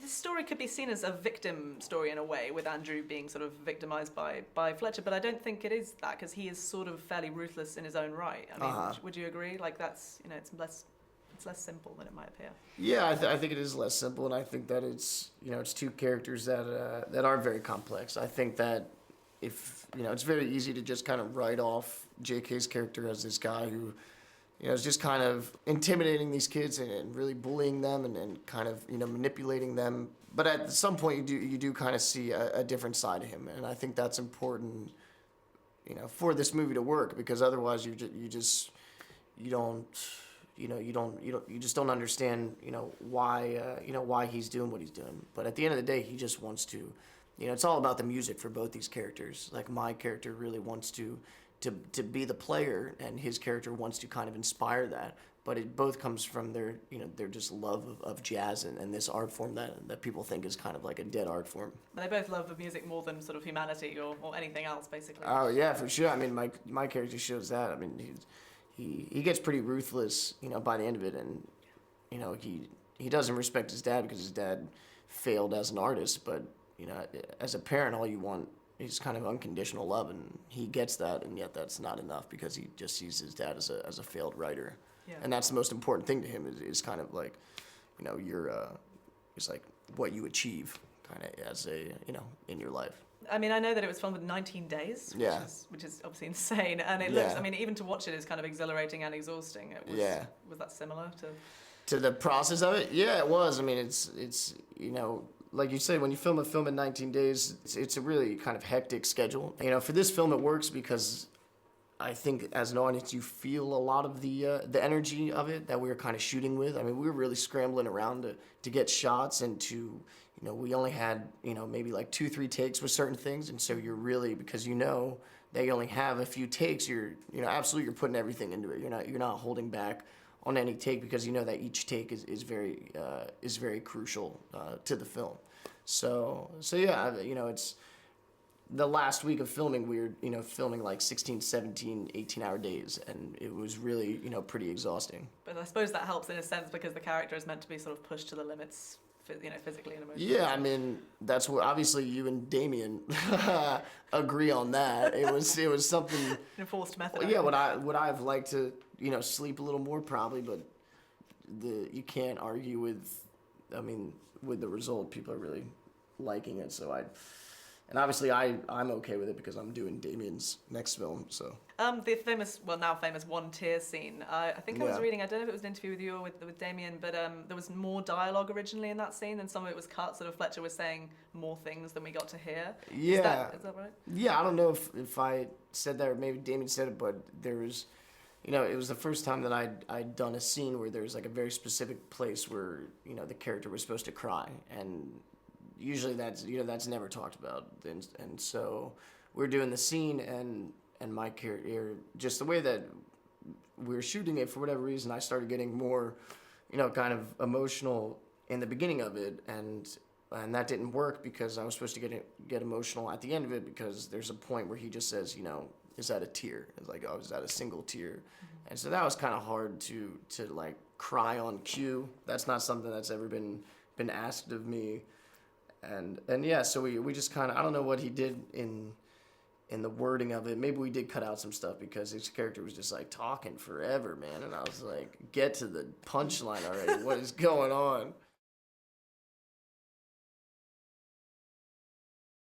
this story could be seen as a victim story in a way, with Andrew being sort of victimized by Fletcher, but I don't think it is that, because he is sort of fairly ruthless in his own right. I mean, would you agree? Like, that's, it's less simple than it might appear. Yeah, I think it is less simple, and I think that it's two characters that are very complex. I think that if it's very easy to just kind of write off J.K.'s character as this guy who is just kind of intimidating these kids and really bullying them and kind of manipulating them. But at some point you do kind of see a different side of him, and I think that's important for this movie to work, because otherwise you just don't understand why he's doing what he's doing. But at the end of the day, he just wants to, it's all about the music for both these characters. Like, my character really wants to be the player, and his character wants to kind of inspire that. But it both comes from their just love of jazz and this art form that people think is kind of like a dead art form. They both love the music more than sort of humanity or anything else, basically. Oh yeah, for sure. I mean, my character shows that. I mean, he gets pretty ruthless, by the end of it, and he doesn't respect his dad because his dad failed as an artist. But as a parent, all you want is kind of unconditional love, and he gets that, and yet that's not enough because he just sees his dad as a failed writer. Yeah. And that's the most important thing to him is kind of like, it's like what you achieve kind of as in your life. I mean, I know that it was filmed in 19 days, which is obviously insane, and it looks, I mean, even to watch it is kind of exhilarating and exhausting. Was that similar to the process of it? Yeah, it was. I mean, it's like you said, when you film a film in 19 days, it's a really kind of hectic schedule. For this film it works because I think as an audience you feel a lot of the energy of it that we were kind of shooting with. I mean, we were really scrambling around to get shots, and to we only had maybe like 2-3 takes with certain things, and so you're really, because that you only have a few takes, you're absolutely, you're putting everything into it. You're not holding back on any take, because that each take is very crucial to the film. So yeah, it's the last week of filming, we were filming like 16, 17, 18-hour days, and it was really pretty exhausting. But I suppose that helps in a sense, because the character is meant to be sort of pushed to the limits, physically and emotionally. Yeah, I mean, that's what, obviously you and Damien agree on that. It was something. Enforced method. Well, yeah, would I have liked to sleep a little more, probably, but you can't argue with the result. People are really liking it, so and obviously I'm okay with it because I'm doing Damien's next film, so. The now famous one tear scene. I think I was reading, I don't know if it was an interview with you or with Damien, but there was more dialogue originally in that scene, and some of it was cut. Sort of Fletcher was saying more things than we got to hear. Yeah. Is that right? Yeah, I don't know if I said that or maybe Damien said it, but there was, it was the first time that I'd done a scene where there was like a very specific place where, the character was supposed to cry, and usually that's never talked about, and so we're doing the scene, and my character, just the way that we were shooting it, for whatever reason, I started getting more, kind of emotional in the beginning of it, and that didn't work because I was supposed to get emotional at the end of it, because there's a point where he just says, is that a tear? It's like, oh, is that a single tear? Mm-hmm. And so that was kind of hard to like cry on cue. That's not something that's ever been asked of me. And yeah, so we just kind of, I don't know what he did in the wording of it. Maybe we did cut out some stuff because his character was just like talking forever, man. And I was like, get to the punchline already. What is going on?